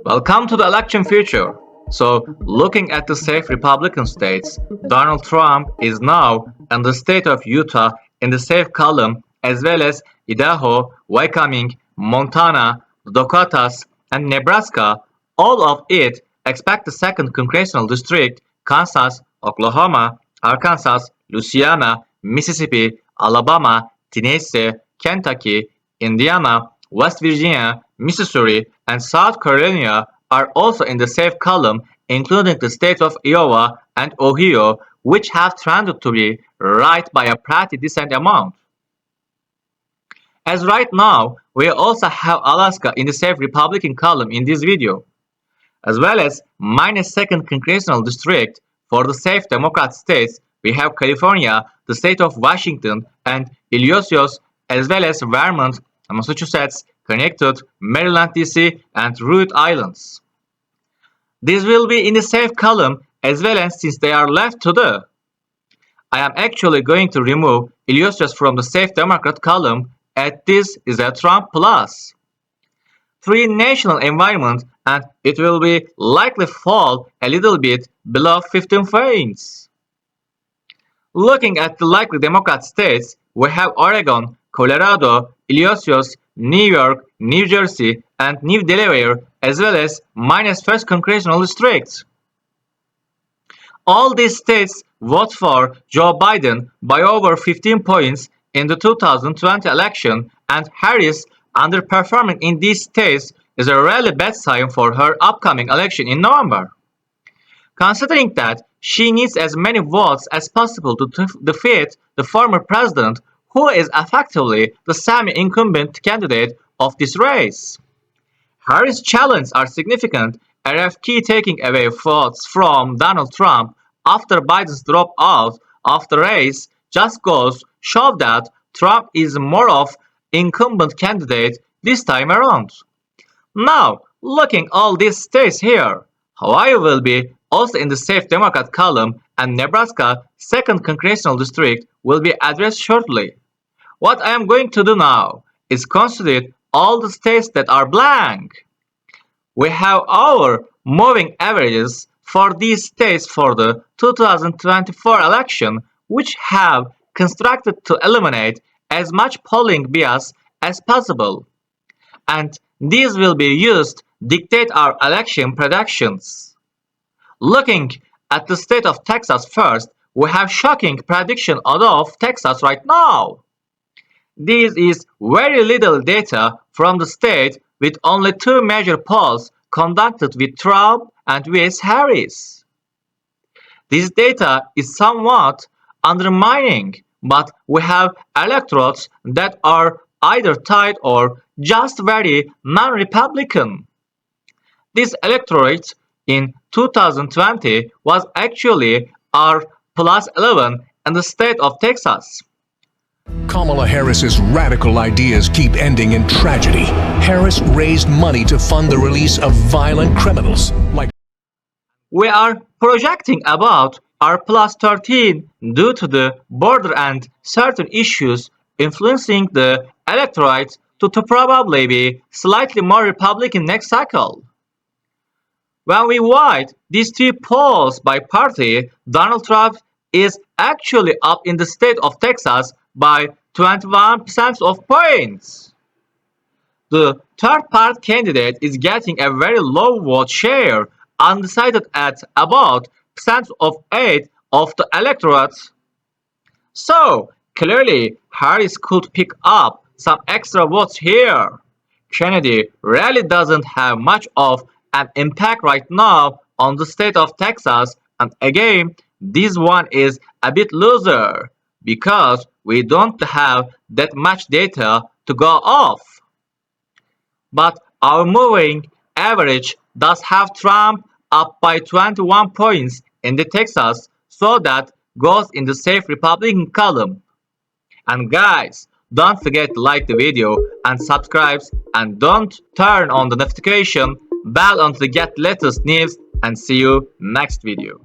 Welcome to the election future. So, looking at the safe Republican states, Donald Trump is now in the state of Utah in the safe column, as well as Idaho, Wyoming, Montana, Dakotas, and Nebraska. All of it expect the second congressional district, Kansas, Oklahoma, Arkansas, Louisiana, Mississippi, Alabama, Tennessee, Kentucky, Indiana, West Virginia, Missouri, and South Carolina are also in the safe column, including the states of Iowa and Ohio, which have trended to be right by a pretty decent amount. As right now, we also have Alaska in the safe Republican column in this video, as well as minus second congressional district for the safe Democrat states. We have California, the state of Washington, and Illinois, as well as Vermont, Massachusetts, Connecticut, Maryland, D.C., and Rhode Islands. These will be in the safe column as well, as since they are left to do. I am actually going to remove Illinois from the safe Democrat column, as this is a Trump plus. Three national environment, and it will be likely fall a little bit below 15 points. Looking at the likely Democrat states, we have Oregon, Colorado, Illinois, New York, New Jersey, and New Delaware, as well as minus first congressional districts. All these states vote for Joe Biden by over 15 points in the 2020 election, and Harris underperforming in these states is a really bad sign for her upcoming election in November. Considering that she needs as many votes as possible to defeat the former president, who is effectively the semi-incumbent candidate of this race. Harris' challenges are significant, RFK taking away votes from Donald Trump after Biden's dropout of the race just goes show that Trump is more of incumbent candidate this time around. Now, looking all these states here, Hawaii will be also in the safe Democrat column, and Nebraska 2nd Congressional District will be addressed shortly. What I am going to do now is consider all the states that are blank. We have our moving averages for these states for the 2024 election, which have constructed to eliminate as much polling bias as possible. And these will be used to dictate our election predictions. Looking at the state of Texas first, we have shocking prediction out of Texas right now. This is very little data from the state with only two major polls conducted with Trump and with Harris. This data is somewhat undermining, but we have electorates that are either tied or just very non-Republican. This electorate in 2020 was actually R plus 11 in the state of Texas. Kamala Harris's radical ideas keep ending in tragedy. Harris raised money to fund the release of violent criminals like. We are projecting about R plus 13 due to the border and certain issues influencing the electorate to probably be slightly more Republican next cycle. When we weigh these two polls by party, Donald Trump is actually up in the state of Texas by 21% of points. The third-party candidate is getting a very low vote share, undecided at about 8% of the electorate. So, clearly, Harris could pick up some extra votes here. Kennedy really doesn't have much of an impact right now on the state of Texas, and again, this one is a bit loser because we don't have that much data to go off. But our moving average does have Trump up by 21 points in the Texas, so that goes in the safe Republican column. And guys, don't forget to like the video and subscribe, and don't turn on the notification bell until you get latest news, and see you next video.